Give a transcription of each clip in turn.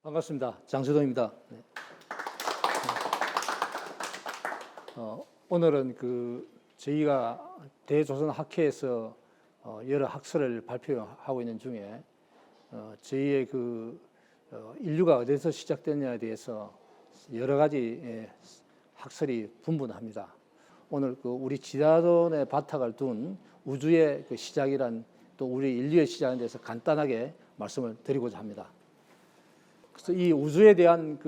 반갑습니다. 장수동입니다. 네. 오늘은 저희가 대조선학회에서 여러 학설을 발표하고 있는 중에 저희의 인류가 어디서 시작됐냐에 대해서 여러 가지 학설이 분분합니다. 오늘 우리 지다돈에 바탕을 둔 우주의 시작이란 또 우리 인류의 시작에 대해서 간단하게 말씀을 드리고자 합니다. 그래서 이 우주에 대한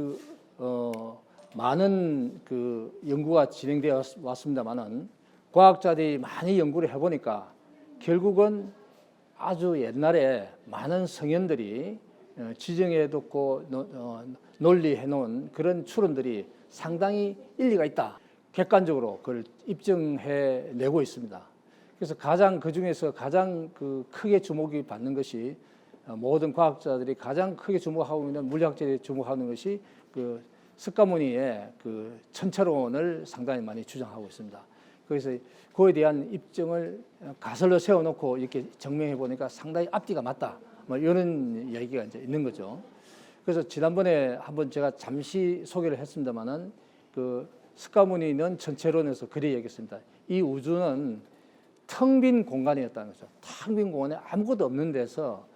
많은 연구가 진행되어 왔습니다만은 과학자들이 많이 연구를 해보니까 결국은 아주 옛날에 많은 성현들이 지정해뒀고 논리해놓은 그런 추론들이 상당히 일리가 있다. 객관적으로 그걸 입증해내고 있습니다. 그래서 그 중에서 가장 크게 주목이 받는 것이 모든 과학자들이 가장 크게 주목하고 있는 물리학자들이 주목하는 것이 스카모니의 천체론을 상당히 많이 주장하고 있습니다. 그래서 그에 대한 입증을 가설로 세워놓고 이렇게 증명해 보니까 상당히 앞뒤가 맞다. 이런 얘기가 이제 있는 거죠. 그래서 지난번에 한번 제가 잠시 소개를 했습니다만은 스카모니는 천체론에서 그렇게 얘기했습니다. 이 우주는 텅 빈 공간이었다는 거죠. 텅 빈 공간에 아무것도 없는 데서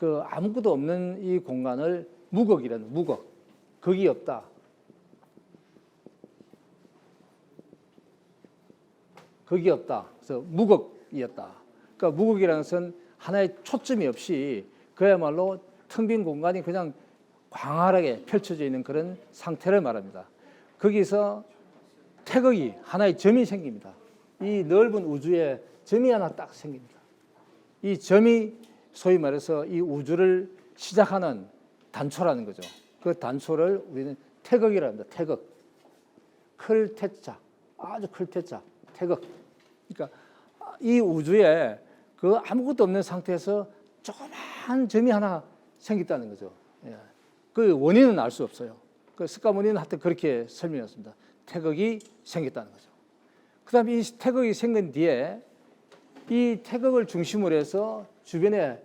아무것도 없는 이 공간을 무극이라는 무극, 극이 없다. 극이 없다. 그래서 무극이었다. 그러니까 무극이라는 것은 하나의 초점이 없이 그야말로 텅 빈 공간이 그냥 광활하게 펼쳐져 있는 그런 상태를 말합니다. 거기서 태극이 하나의 점이 생깁니다. 이 넓은 우주에 점이 하나 딱 생깁니다. 이 점이 소위 말해서 이 우주를 시작하는 단초라는 거죠. 그 단초를 우리는 태극이라고 합니다. 태극. 클 태자. 아주 클 태자. 태극. 그러니까 이 우주에 아무것도 없는 상태에서 조그만 점이 하나 생겼다는 거죠. 예. 그 원인은 알 수 없어요. 스카모니는 하여튼 그렇게 설명했습니다. 태극이 생겼다는 거죠. 그 다음에 이 태극이 생긴 뒤에 이 태극을 중심으로 해서 주변에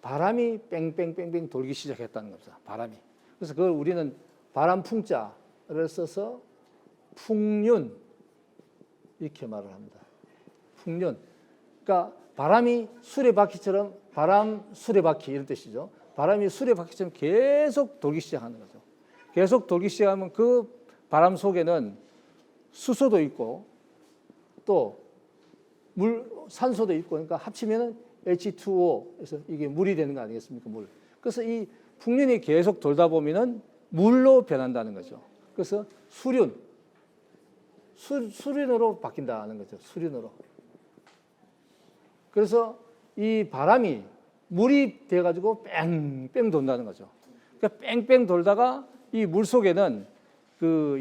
바람이 뺑뺑뺑뺑 돌기 시작했다는 겁니다. 바람이. 그래서 그걸 우리는 바람풍자를 써서 풍륜 이렇게 말을 합니다. 풍륜. 그러니까 바람이 수레바퀴처럼 바람 수레바퀴 이런 뜻이죠. 바람이 수레바퀴처럼 계속 돌기 시작하는 거죠. 계속 돌기 시작하면 그 바람 속에는 수소도 있고 또 산소도 있고 그러니까 합치면은 H2O 그래서 이게 물이 되는 거 아니겠습니까? 물. 그래서 이 풍륜이 계속 돌다 보면은 물로 변한다는 거죠. 그래서 수륜으로 바뀐다는 거죠. 수륜으로. 그래서 이 바람이 물이 돼가지고 뺑뺑 돈다는 거죠. 그러니까 뺑뺑 돌다가 이 물 속에는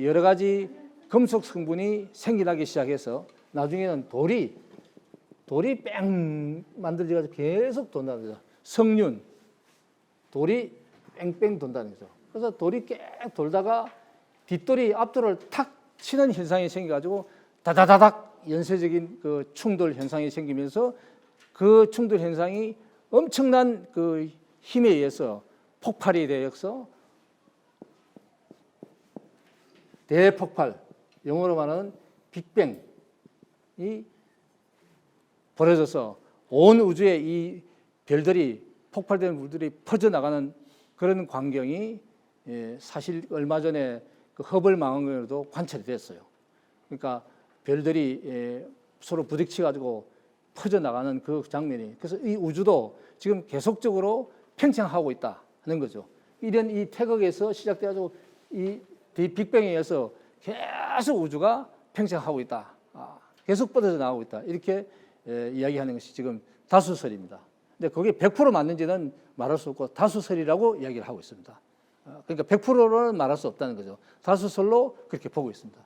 여러 가지 금속 성분이 생겨나기 시작해서 나중에는 돌이 뺑 만들어져가지고 계속 돈다는 거죠. 성륜, 돌이 뺑뺑 돈다는 거죠. 그래서 돌이 꽤 돌다가 뒷돌이 앞돌을 탁 치는 현상이 생겨가지고 다다다닥 연쇄적인 충돌 현상이 생기면서 그 충돌 현상이 엄청난 힘에 의해서 폭발이 되어서 대폭발, 영어로 말하는 빅뱅이 벌어져서 온 우주에 이 별들이 폭발되는 물들이 퍼져나가는 그런 광경이 사실 얼마 전에 허블 망원경으로도 관찰이 됐어요. 그러니까 별들이 서로 부딪혀가지고 퍼져나가는 그 장면이. 그래서 이 우주도 지금 계속적으로 팽창하고 있다는 거죠. 이런 이 태극에서 시작돼가지고 이 빅뱅에 의해서 계속 우주가 팽창하고 있다. 계속 뻗어져 나가고 있다. 이렇게 이야기하는 것이 지금 다수설입니다. 근데 그게 100% 맞는지는 말할 수 없고 다수설이라고 이야기를 하고 있습니다. 그러니까 100%는 말할 수 없다는 거죠. 다수설로 그렇게 보고 있습니다.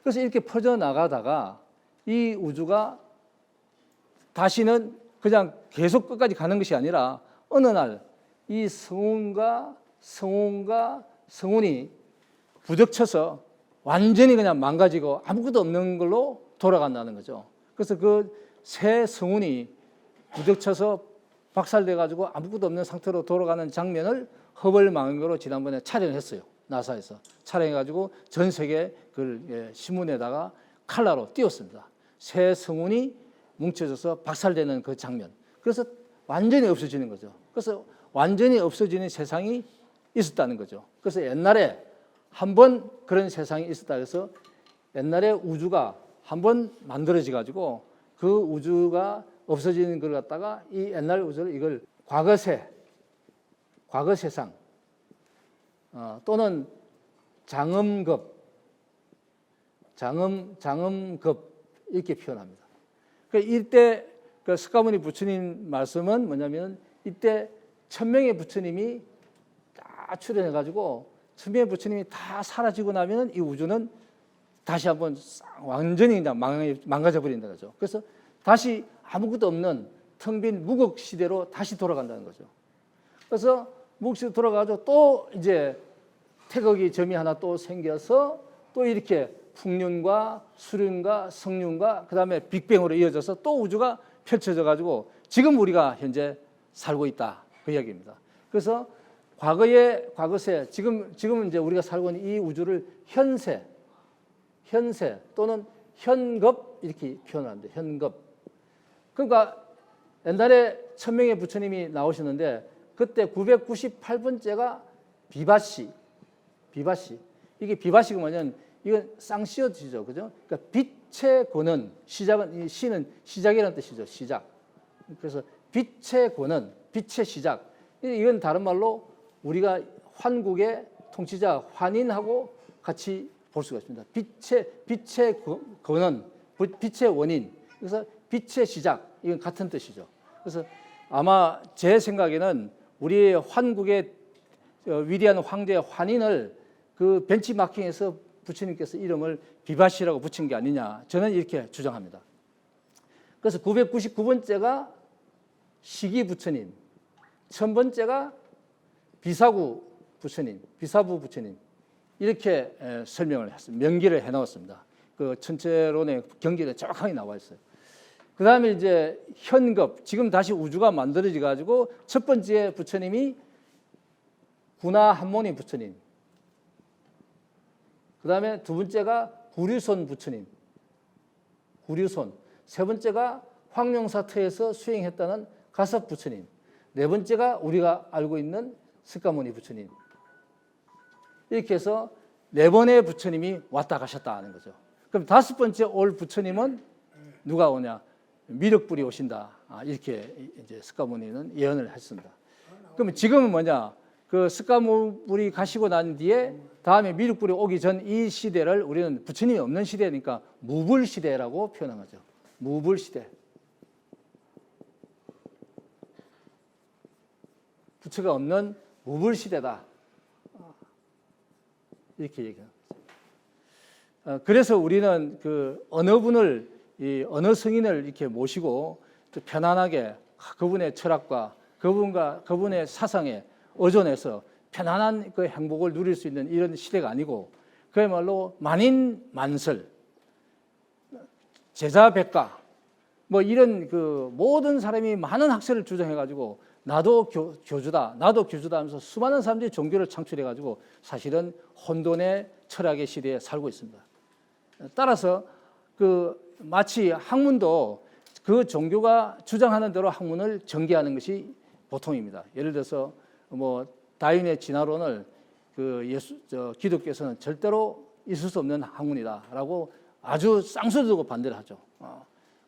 그래서 이렇게 퍼져나가다가 이 우주가 다시는 그냥 계속 끝까지 가는 것이 아니라 어느 날 이 성운과 성운이 부딪혀서 완전히 그냥 망가지고 아무것도 없는 걸로 돌아간다는 거죠. 그래서 그 새 성운이 부딪혀서 박살돼가지고 아무것도 없는 상태로 돌아가는 장면을 허블 망원경으로 지난번에 촬영했어요. 나사에서 촬영해가지고 전 세계 그 신문에다가 칼라로 띄웠습니다. 새 성운이 뭉쳐져서 박살되는 그 장면. 그래서 완전히 없어지는 거죠. 그래서 완전히 없어지는 세상이 있었다는 거죠. 그래서 옛날에 한번 그런 세상이 있었다 해서 옛날에 우주가 한번 만들어져 가지고 그 우주가 없어지는 걸 갖다가 이 옛날 우주를 이걸 과거 세상 또는 장엄급 이렇게 표현합니다. 그 이때 그 스가모니 부처님 말씀은 뭐냐면 이때 1000명의 부처님이 다 출현해 가지고 1000명의 부처님이 다 사라지고 나면 이 우주는 다시 한번 완전히 그냥 망가져 버린다는 거죠. 그래서 다시 아무것도 없는 텅 빈 무극 시대로 다시 돌아간다는 거죠. 그래서 무극 시대로 돌아가서 또 이제 태극이 점이 하나 또 생겨서 또 이렇게 풍륜과 수륜과 성륜과 그다음에 빅뱅으로 이어져서 또 우주가 펼쳐져 가지고 지금 우리가 현재 살고 있다 그 이야기입니다. 그래서 과거세 지금은 이제 우리가 살고 있는 이 우주를 현세 또는 현급 이렇게 표현하는데 현급. 그러니까 옛날에 1000명의 부처님이 나오셨는데 그때 998번째가 비바시. 이게 비바시가 뭐냐면 이건 쌍시어지죠, 그죠? 그러니까 빛의 권원 시작은 이 시는 시작이라는 뜻이죠, 시작. 그래서 빛의 권원, 빛의 시작. 이건 다른 말로 우리가 환국의 통치자 환인하고 같이 볼 수가 있습니다. 빛의 근원, 빛의 원인. 그래서 빛의 시작. 이건 같은 뜻이죠. 그래서 아마 제 생각에는 우리의 환국의 위대한 황제 환인을 그 벤치마킹에서 부처님께서 이름을 비바시라고 붙인 게 아니냐. 저는 이렇게 주장합니다. 그래서 999번째가 시기 부처님, 1000번째가 비사부 부처님. 이렇게 설명을 했습니다. 명기를 해놓았습니다. 그 전체론의 경기에 정확하게 나와 있어요. 그 다음에 이제 현급, 지금 다시 우주가 만들어져 가지고 첫 번째 부처님이 구나 한모니 부처님. 그 다음에 두 번째가 구류손 부처님. 세 번째가 황룡사터에서 수행했다는 가섭 부처님. 네 번째가 우리가 알고 있는 스가모니 부처님. 이렇게 해서 네 번의 부처님이 왔다 가셨다 하는 거죠. 그럼 다섯 번째 올 부처님은 누가 오냐? 미륵불이 오신다. 이렇게 이제 스가모니는 예언을 했습니다. 그럼 지금은 뭐냐? 그 스가모니 가시고 난 뒤에 다음에 미륵불이 오기 전 이 시대를 우리는 부처님이 없는 시대니까 무불 시대라고 표현한 거죠. 무불 시대. 부처가 없는 무불 시대다. 이렇게 얘기합니다. 그래서 우리는 그 어느 분을 어느 성인을 이렇게 모시고 또 편안하게 그분의 철학과 그분의 사상에 의존해서 편안한 그 행복을 누릴 수 있는 이런 시대가 아니고 그야말로 만인만설, 제자백가 뭐 이런 그 모든 사람이 많은 학설을 주장해가지고 나도 교주다 하면서 수많은 사람들이 종교를 창출해가지고 사실은 혼돈의 철학의 시대에 살고 있습니다. 따라서 그 마치 학문도 그 종교가 주장하는 대로 학문을 전개하는 것이 보통입니다. 예를 들어서 뭐 다윈의 진화론을 기독교에서는 절대로 있을 수 없는 학문이다라고 아주 쌍수를 두고 반대를 하죠.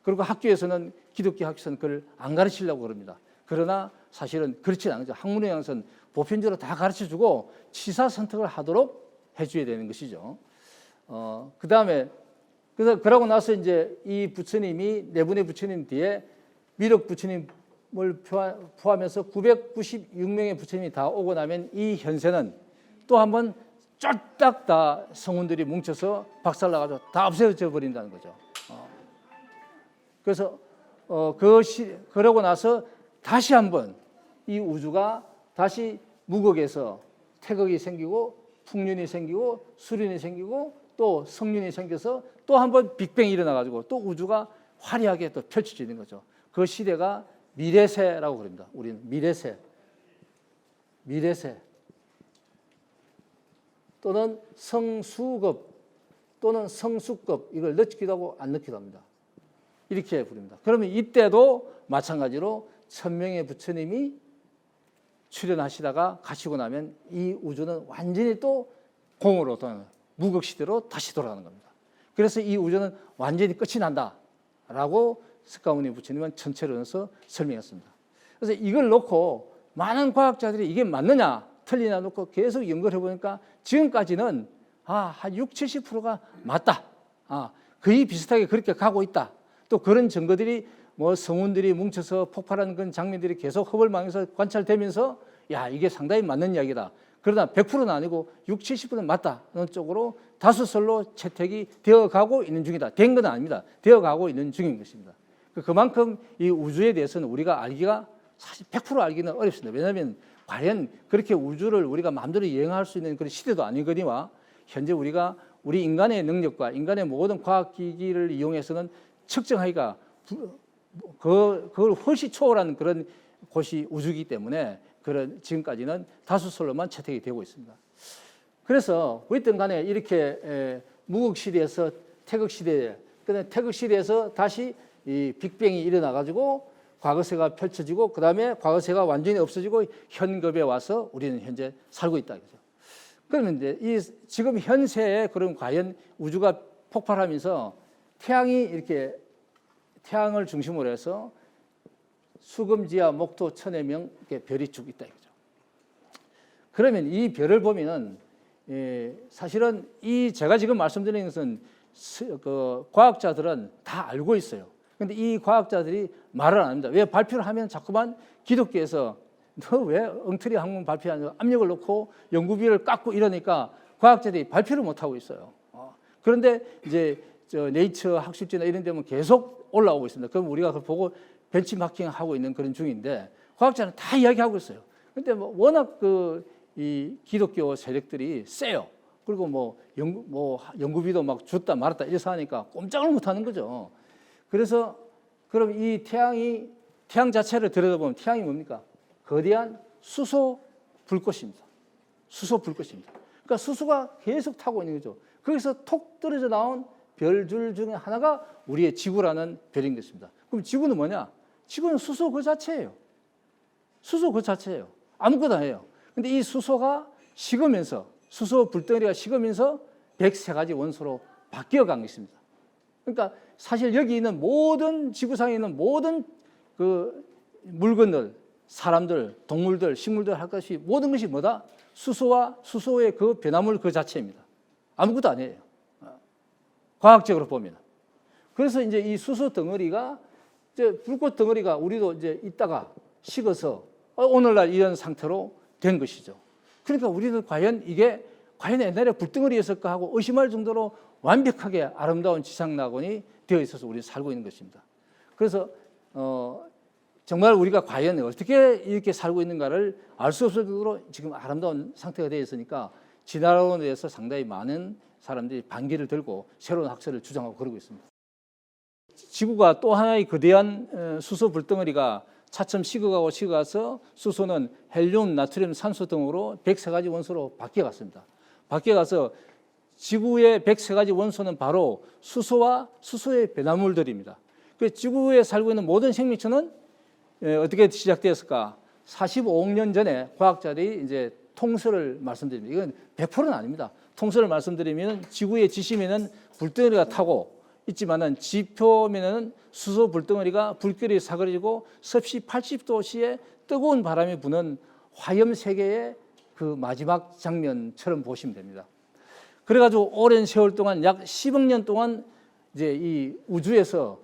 그리고 학교에서는 기독교 학교에서는 그걸 안 가르치려고 그럽니다. 그러나 사실은 그렇지 않죠. 학문의 양은 보편적으로 다 가르쳐주고 취사 선택을 하도록 해줘야 되는 것이죠. 그 다음에 그러고 나서 이제 이 부처님이 네 분의 부처님 뒤에 미륵 부처님을 포함해서 996명의 부처님이 다 오고 나면 이 현세는 또 한번 쫄딱 다 성운들이 뭉쳐서 박살나가지고 다 없어져 버린다는 거죠. 그래서 그러고 나서 다시 한번 이 우주가 다시 무극에서 태극이 생기고 풍륜이 생기고 수륜이 생기고 또 성륜이 생겨서 또 한번 빅뱅이 일어나가지고 또 우주가 화려하게 또 펼쳐지는 거죠. 그 시대가 미래세라고 그럽니다. 우리는 미래세 또는 성수급 또는 성수급, 이걸 넣기도 하고 안 넣기도 합니다. 이렇게 부릅니다. 그러면 이때도 마찬가지로 1000명의 부처님이 출현하시다가 가시고 나면 이 우주는 완전히 또 공으로 돌아가는, 무극시대로 다시 돌아가는 겁니다. 그래서 이 우주는 완전히 끝이 난다라고 석가모니 부처님은 천체를 넣어서 설명했습니다. 그래서 이걸 놓고 많은 과학자들이 이게 맞느냐 틀리냐 놓고 계속 연구를 해보니까 지금까지는 한 60, 70%가 맞다. 거의 비슷하게 그렇게 가고 있다. 또 그런 증거들이 뭐 성운들이 뭉쳐서 폭발하는 그런 장면들이 계속 허벌망에서 관찰되면서 야, 이게 상당히 맞는 이야기다. 그러나 100%는 아니고 60, 70%는 맞다는 쪽으로 다수설로 채택이 되어가고 있는 중이다. 된 건 아닙니다. 되어가고 있는 중인 것입니다. 그만큼 이 우주에 대해서는 우리가 알기가 사실 100% 알기는 어렵습니다. 왜냐하면 과연 그렇게 우주를 우리가 마음대로 여행할 수 있는 그런 시대도 아니거니와 현재 우리가 우리 인간의 능력과 인간의 모든 과학기기를 이용해서는 측정하기가 그걸 훨씬 초월하는 그런 곳이 우주이기 때문에 그런 지금까지는 다수설로만 채택이 되고 있습니다. 그래서 어쨌든 간에 이렇게 무극시대에서 태극시대에, 그다음에 태극시대에서 다시 이 빅뱅이 일어나가지고 과거세가 펼쳐지고 그 다음에 과거세가 완전히 없어지고 현급에 와서 우리는 현재 살고 있다. 그러면 이제 이 지금 현세에 그럼 과연 우주가 폭발하면서 태양이 이렇게 태양을 중심으로 해서 수금지와 목토 천해명 별이 쭉 있다 이거죠. 그러면 이 별을 보면은 사실은 이 제가 지금 말씀드리는 것은 그 과학자들은 다 알고 있어요. 그런데 이 과학자들이 말을 안 합니다. 왜 발표를 하면 자꾸만 기독교에서 너 왜 엉터리 학문 발표하냐 압력을 놓고 연구비를 깎고 이러니까 과학자들이 발표를 못 하고 있어요. 그런데 이제 네이처 학술지나 이런 데면 계속 올라오고 있습니다. 그럼 우리가 그걸 보고 벤치마킹하고 있는 그런 중인데 과학자는 다 이야기하고 있어요. 그런데 뭐 워낙 이 기독교 세력들이 세요. 그리고 연구비도 막 줬다 말았다 이래서 하니까 꼼짝을 못 하는 거죠. 그래서 그럼 이 태양 자체를 들여다보면 태양이 뭡니까? 거대한 수소 불꽃입니다. 수소 불꽃입니다. 그러니까 수소가 계속 타고 있는 거죠. 거기서 톡 떨어져 나온 별줄 중에 하나가 우리의 지구라는 별인 것입니다. 그럼 지구는 뭐냐? 지구는 수소 그 자체예요. 수소 그 자체예요. 아무것도 아니에요. 근데 이 수소가 식으면서 수소 불덩어리가 식으면서 103가지 원소로 바뀌어간 것입니다. 그러니까 사실 여기 있는 모든 지구상에 있는 모든 그 물건들, 사람들, 동물들, 식물들 할 것이 모든 것이 뭐다? 수소와 수소의 그 변화물 그 자체입니다. 아무것도 아니에요. 과학적으로 보면. 그래서 이제 이 수소 덩어리가 이제 불꽃 덩어리가 우리도 이제 있다가 식어서 오늘날 이런 상태로 된 것이죠. 그러니까 우리는 과연 이게 과연 옛날에 불덩어리였을까 하고 의심할 정도로 완벽하게 아름다운 지상낙원이 되어 있어서 우리 살고 있는 것입니다. 그래서 정말 우리가 과연 어떻게 이렇게 살고 있는가를 알 수 없을 정도로 지금 아름다운 상태가 되어 있으니까 진화론에 대해서 상당히 많은 사람들이 반기를 들고 새로운 학설을 주장하고 그러고 있습니다. 지구가 또 하나의 거대한 수소 불덩어리가 차츰 식어가서 수소는 헬륨, 나트륨, 산소 등으로 103가지 원소로 바뀌어갔습니다. 바뀌어가서 지구의 103가지 원소는 바로 수소와 수소의 변화물들입니다. 그 지구에 살고 있는 모든 생명체는 어떻게 시작되었을까? 45억 년 전에 과학자들이 이제 통설을 말씀드립니다. 이건 100%는 아닙니다. 통설을 말씀드리면 지구의 지심에는 불덩어리가 타고 있지만은 지표면에는 수소 불덩어리가 불결이 사그러지고 섭씨 80도씨의 뜨거운 바람이 부는 화염 세계의 그 마지막 장면처럼 보시면 됩니다. 그래가지고 오랜 세월 동안 약 10억 년 동안 이제 이 우주에서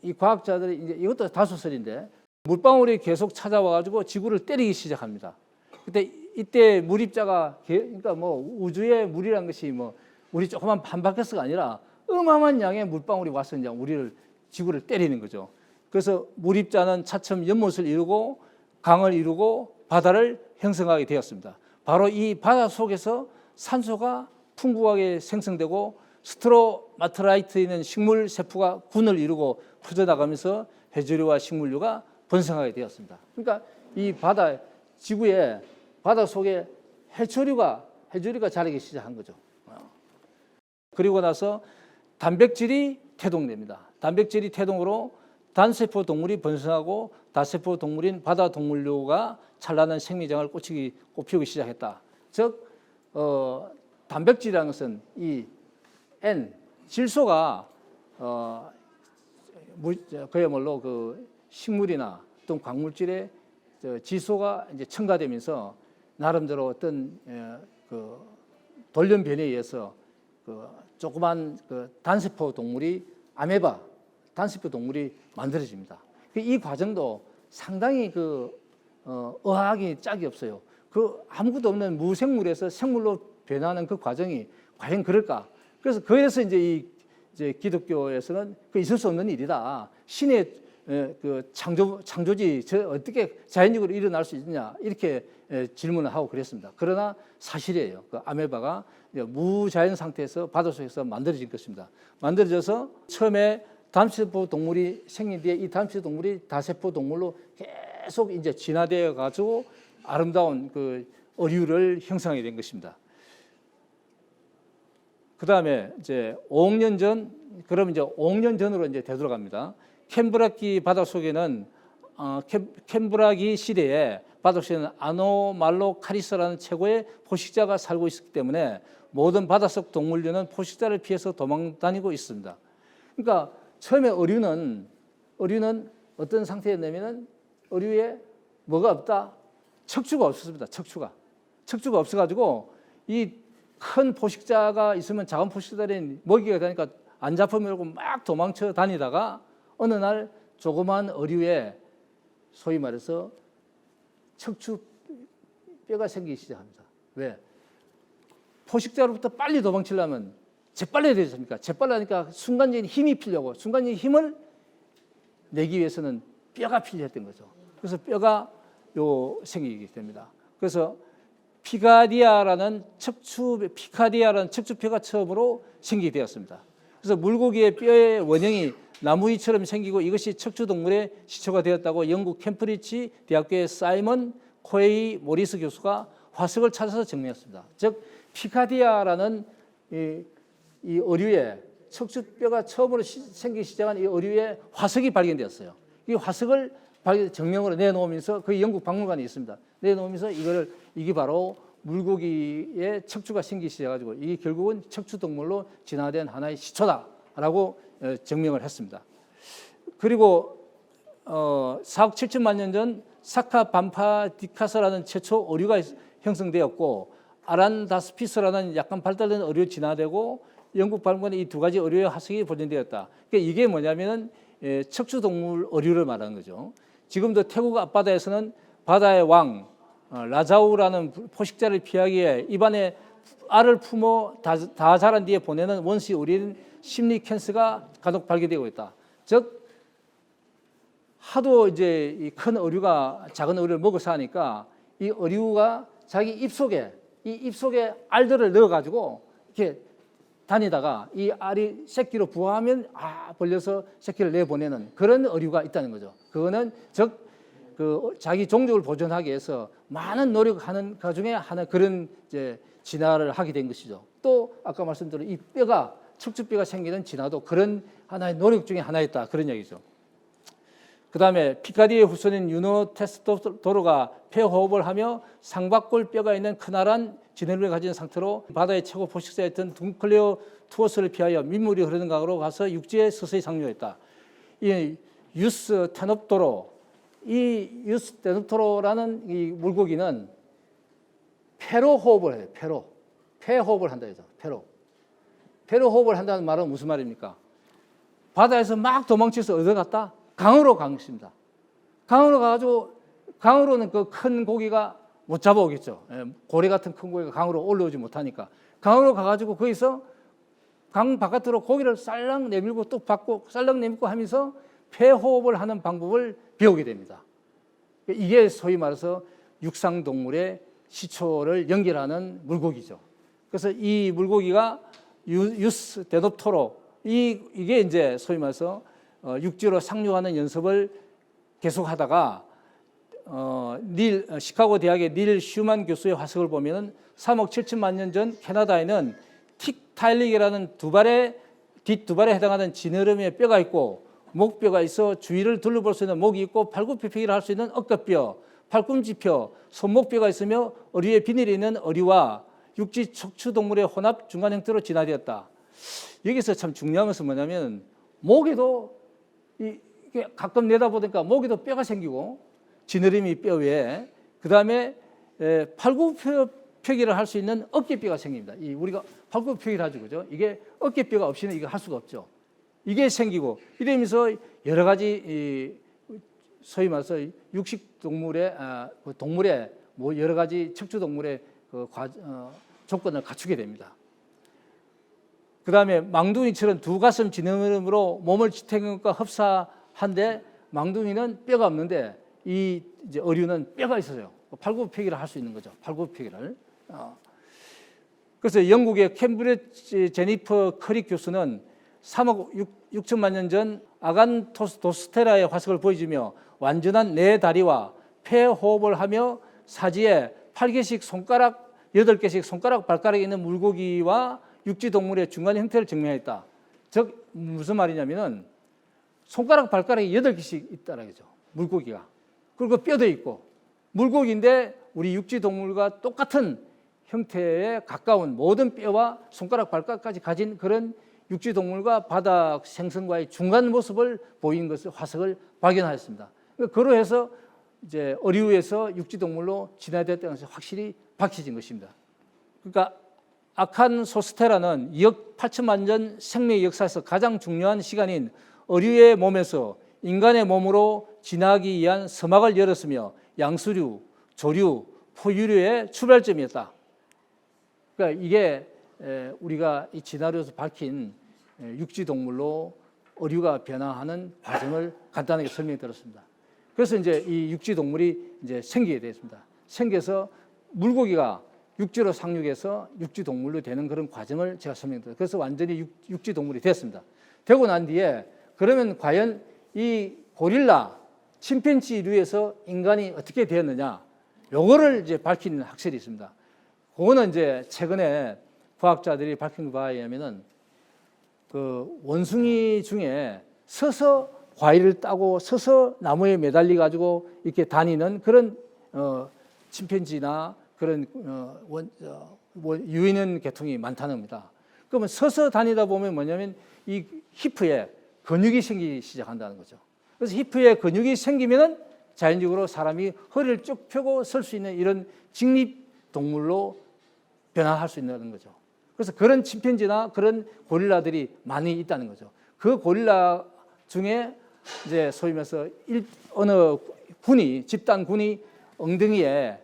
이 과학자들이 이제 이것도 다수설인데 물방울이 계속 찾아와가지고 지구를 때리기 시작합니다. 그때 이때 물입자가 그러니까 뭐 우주의 물이란 것이 뭐 우리 조그만 반바퀴스가 아니라 어마어마한 양의 물방울이 와서 이제 우리를 지구를 때리는 거죠. 그래서 물입자는 차츰 연못을 이루고 강을 이루고 바다를 형성하게 되었습니다. 바로 이 바다 속에서 산소가 풍부하게 생성되고 스트로마트라이트 있는 식물 세포가 군을 이루고 퍼져나가면서 해조류와 식물류가 번성하게 되었습니다. 그러니까 이 바다, 지구의 바다 속에 해조류가 자라기 시작한 거죠. 그리고 나서 단백질이 태동됩니다. 단백질이 태동으로 단세포 동물이 번성하고 다세포 동물인 바다 동물류가 찬란한 생명장을 꽃피우기 시작했다. 즉 단백질이라는 것은 이 N 질소가 그야말로 그 식물이나 또는 광물질의 지소가 이제 첨가되면서 나름대로 어떤 그 돌연변이에 의해서 그 조그만 그 단세포 동물이 아메바 단세포 동물이 만들어집니다. 이 과정도 상당히 의학이 짝이 없어요. 그 아무것도 없는 무생물에서 생물로 변하는 그 과정이 과연 그럴까? 그래서 이제 이제 기독교에서는 그 있을 수 없는 일이다. 신의 그 창조지 어떻게 자연적으로 일어날 수 있느냐 이렇게 질문을 하고 그랬습니다. 그러나 사실이에요. 그 아메바가 무자연 상태에서 바닷속에서 만들어진 것입니다. 만들어져서 처음에 단세포 동물이 생긴 뒤에 이 단세포 동물이 다세포 동물로 계속 이제 진화되어 가지고 아름다운 그 어류를 형성하게 된 것입니다. 그 다음에 이제 5억 년 전, 그럼 이제 5억 년 전으로 이제 되돌아갑니다. 캔브라기 바닷속에는 캔브라기 시대에 바닷속에는 아노말로카리스라는 최고의 포식자가 살고 있었기 때문에 모든 바닷속 동물류는 포식자를 피해서 도망 다니고 있습니다. 그러니까 처음에 어류는 어떤 상태였냐면은 어류에 뭐가 없다? 척추가 없었습니다. 척추가 없어가지고 이 큰 포식자가 있으면 작은 포식자들이 먹이가 되니까 안 잡혀밀고 막 도망쳐 다니다가 어느 날 조그만 어류에 소위 말해서 척추뼈가 생기기 시작합니다. 왜? 포식자로부터 빨리 도망치려면 재빨라야 되지 않습니까? 재빨라니까 순간적인 힘이 필요하고 순간적인 힘을 내기 위해서는 뼈가 필요했던 거죠. 그래서 뼈가 생기게 됩니다. 그래서 피카디아라는 척추뼈가 처음으로 생기게 되었습니다. 그래서 물고기의 뼈의 원형이 나무위처럼 생기고 이것이 척추동물의 시초가 되었다고 영국 캠프리지 대학교의 사이먼 코에이 모리스 교수가 화석을 찾아서 증명했습니다. 즉 피카디아라는 이 어류에 척추뼈가 처음으로 생기기 시작한 이 어류에 화석이 발견되었어요. 이 화석을 정명으로 내놓으면서 그 영국 박물관에 있습니다. 내놓으면서 이게 바로 물고기의 척추가 생기기 시작해가지고 이게 결국은 척추동물로 진화된 하나의 시초다라고 증명을 했습니다. 그리고 4억 7천만 년 전 사카밤파디카스라는 최초 어류가 형성되었고 아란다스피스라는 약간 발달된 어류 진화되고 영국 박물관에 이 두 가지 어류의 화석이 보존되었다. 그러니까 이게 뭐냐면은 척추동물 어류를 말하는 거죠. 지금도 태국 앞바다에서는 바다의 왕 라자우라는 포식자를 피하기 위해 입안에 알을 품어 다 자란 뒤에 보내는 원시 어린 심리캔스가 간혹 발견되고 있다. 즉 하도 이제 이 큰 어류가 작은 어류를 먹어서 하니까 이 어류가 자기 입속에 알들을 넣어가지고 이렇게 다니다가 이 알이 새끼로 부화하면 벌려서 새끼를 내보내는 그런 어류가 있다는 거죠. 그거는 즉 자기 종족을 보존하기 위해서 많은 노력하는 그 중에 하나 그런 이제 진화를 하게 된 것이죠. 또 아까 말씀드린 이 척추뼈가 생기는 진화도 그런 하나의 노력 중에 하나였다 그런 얘기죠. 그 다음에 피카디의 후손인 유노테스토로가 폐호흡을 하며 상박골 뼈가 있는 크나란 지느러미를 가진 상태로 바다의 최고 포식자였던 둥클레오투어스를 피하여 민물이 흐르는 강으로 가서 육지에 서서히 상륙했다. 이 유스테노토로라는 이 물고기는 폐로 호흡을 해요. 폐호흡을 한다 해서 폐로 호흡을 한다는 말은 무슨 말입니까? 바다에서 막 도망쳐서 어디 갔다? 강으로 간 것입니다. 강으로 가가지고 강으로는 그 큰 고기가 못 잡아오겠죠. 고래 같은 큰 고기가 강으로 올라오지 못하니까 강으로 가가지고 거기서 강 바깥으로 고기를 쌀랑 내밀고 또 받고 쌀랑 내밀고 하면서 폐호흡을 하는 방법을 배우게 됩니다. 이게 소위 말해서 육상동물의 시초를 연결하는 물고기죠. 그래서 이 물고기가 유스테노토로 이게 이제 소위 말해서 육지로 상륙하는 연습을 계속하다가 시카고 대학의 닐 슈만 교수의 화석을 보면은 3억 7천만 년 전 캐나다에는 틱타일릭이라는 뒷두 발에 해당하는 지느러미의 뼈가 있고 목뼈가 있어 주위를 둘러볼 수 있는 목이 있고 팔굽혀펴기를 할 수 있는 어깨뼈, 팔꿈치뼈, 손목뼈가 있으며 어류에 비늘이 있는 어류와 육지 척추 동물의 혼합 중간 형태로 진화되었다. 여기서 참 중요한 것은 뭐냐면 목에도 이게 가끔 내다보니까 목에도 뼈가 생기고 지느러미 뼈 외에 그 다음에 팔굽혀펴기를 할 수 있는 어깨뼈가 생깁니다. 우리가 팔굽혀펴기를 하죠, 그죠? 이게 어깨뼈가 없이는 이거 할 수가 없죠. 이게 생기고 이러면서 여러 가지 소위 말해서 육식 동물의 동물의 뭐 여러 가지 척추 동물의 조건을 갖추게 됩니다. 그 다음에 망둥이처럼 두 가슴 지느러미로 몸을 지탱한 것과 흡사한데 망둥이는 뼈가 없는데 이제 어류는 뼈가 있어요. 팔굽혀펴기를 할 수 있는 거죠. 팔굽혀펴기를. 그래서 영국의 캠브리지 제니퍼 커릭 교수는 3억 6천만 년 전 아간토스테라의 화석을 보여주며 완전한 네 다리와 폐호흡을 하며 사지에 8개씩 손가락, 8개씩 손가락, 발가락이 있는 물고기와 육지 동물의 중간 형태를 증명했다. 즉 무슨 말이냐면은 손가락, 발가락이 8개씩 있다는 거죠. 물고기가. 그리고 뼈도 있고 물고기인데 우리 육지 동물과 똑같은 형태에 가까운 모든 뼈와 손가락, 발가락까지 가진 그런 육지 동물과 바닥 생성과의 중간 모습을 보이는 것을 화석을 발견하였습니다. 그로 해서 이제 어류에서 육지 동물로 진화되었다는 것이 확실히 밝혀진 것입니다. 그러니까 아칸소스테라는 2억 8천만 년 생명의 역사에서 가장 중요한 시간인 어류의 몸에서 인간의 몸으로 진화하기 위한 서막을 열었으며 양수류, 조류, 포유류의 출발점이었다. 그러니까 이게 우리가 이 진화론에서 밝힌 육지 동물로 어류가 변화하는 과정을 간단하게 설명드렸습니다. 그래서 이제 이 육지 동물이 이제 생기게 됐습니다. 생겨서 물고기가 육지로 상륙해서 육지 동물로 되는 그런 과정을 제가 설명드렸습니다. 그래서 완전히 육지 동물이 됐습니다. 되고 난 뒤에 그러면 과연 이 고릴라, 침팬지류에서 인간이 어떻게 되었느냐? 요거를 이제 밝히는 학설이 있습니다. 그거는 이제 최근에 과학자들이 밝힌 바에 의하면은 그 원숭이 중에 서서 과일을 따고 서서 나무에 매달려 가지고 이렇게 다니는 그런 침팬지나 그런 유인원 계통이 많다는 겁니다. 그러면 서서 다니다 보면 뭐냐면 이 히프에 근육이 생기기 시작한다는 거죠. 그래서 히프에 근육이 생기면은 자연적으로 사람이 허리를 쭉 펴고 설 수 있는 이런 직립 동물로 변화할 수 있는 거죠. 그래서 그런 침팬지나 그런 고릴라들이 많이 있다는 거죠. 그 고릴라 중에 이제 소위 말해서 어느 집단 군이 엉덩이에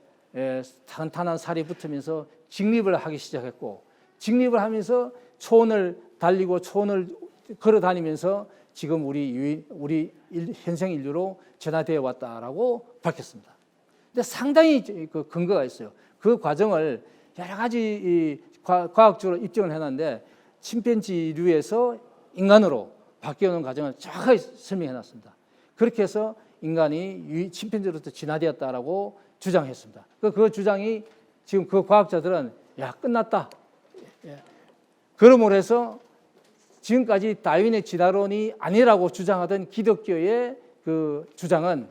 탄탄한 살이 붙으면서 직립을 하기 시작했고, 직립을 하면서 초원을 달리고 초원을 걸어 다니면서 지금 우리 현생 인류로 전화되어 왔다라고 밝혔습니다. 근데 상당히 그 근거가 있어요. 그 과정을 여러 가지 과학적으로 입증을 해놨는데 침팬지류에서 인간으로 바뀌어오는 과정을 정확하게 설명해놨습니다. 그렇게 해서 인간이 침팬지로부터 진화되었다라고 주장했습니다. 그 주장이 지금 그 과학자들은 끝났다. 그러므로 해서 지금까지 다윈의 진화론이 아니라고 주장하던 기독교의 그 주장은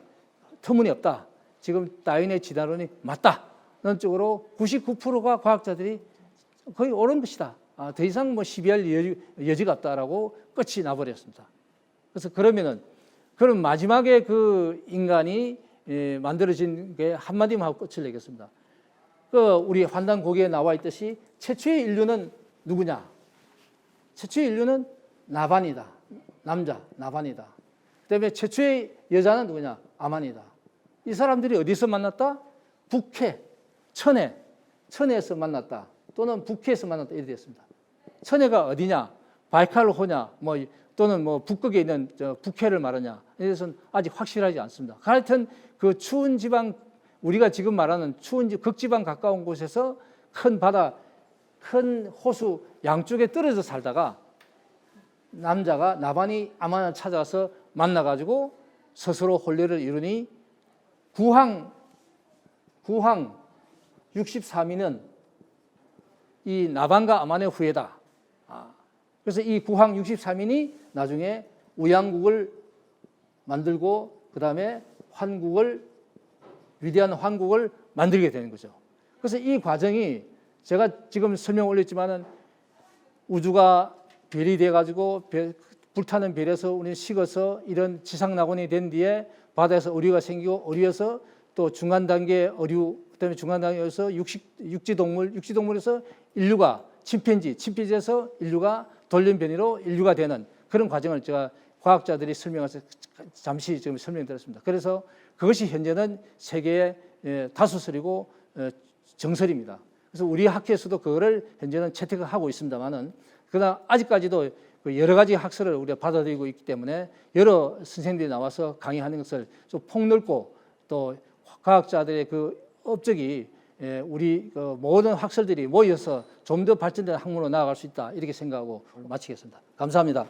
터무니없다. 지금 다윈의 진화론이 맞다는 쪽으로 99%가 과학자들이 거의 옳은 것이다. 더 이상 뭐 시비할 여지가 없다라고 끝이 나버렸습니다. 그래서 그럼 마지막에 그 인간이 만들어진 게 한마디만 하고 끝을 내겠습니다. 우리 환단고기에 나와 있듯이 최초의 인류는 누구냐? 최초의 인류는 나반이다. 남자, 나반이다. 그다음에 최초의 여자는 누구냐? 아만이다. 이 사람들이 어디서 만났다? 북해, 천해에서 만났다. 또는 북해에서 만났다. 이렇게 됐습니다. 천해가 어디냐? 바이칼호냐? 또는 북극에 있는 북해를 말하냐? 이것은 아직 확실하지 않습니다. 하여튼 그 추운 지방, 우리가 지금 말하는 추운 극지방 가까운 곳에서 큰 바다, 큰 호수 양쪽에 떨어져 살다가 남자가 나반이 아만을 찾아서 만나가지고 스스로 혼례를 이루니 구항 63이는 이 나반과 아만의 후예다. 그래서 이 구항 63인이 나중에 우양국을 만들고 그 다음에 위대한 환국을 만들게 되는 거죠. 그래서 이 과정이 제가 지금 설명 올렸지만은 우주가 별이 돼가지고 불타는 별에서 우리는 식어서 이런 지상낙원이 된 뒤에 바다에서 어류가 생기고 어류에서 또 중간 단계 어류, 그다음에 중간 단계에서 육지동물에서 인류가 침팬지에서 인류가 돌연변이로 인류가 되는 그런 과정을 제가 과학자들이 설명해서 잠시 지금 설명드렸습니다. 그래서 그것이 현재는 세계의 다수설이고 정설입니다. 그래서 우리 학회에서도 그거를 현재는 채택하고 있습니다만은 그러나 아직까지도 여러 가지 학설을 우리가 받아들이고 있기 때문에 여러 선생님들이 나와서 강의하는 것을 좀 폭넓고 또 과학자들의 그 업적이 우리 모든 학설들이 모여서 좀 더 발전된 학문으로 나아갈 수 있다 이렇게 생각하고 마치겠습니다. 감사합니다.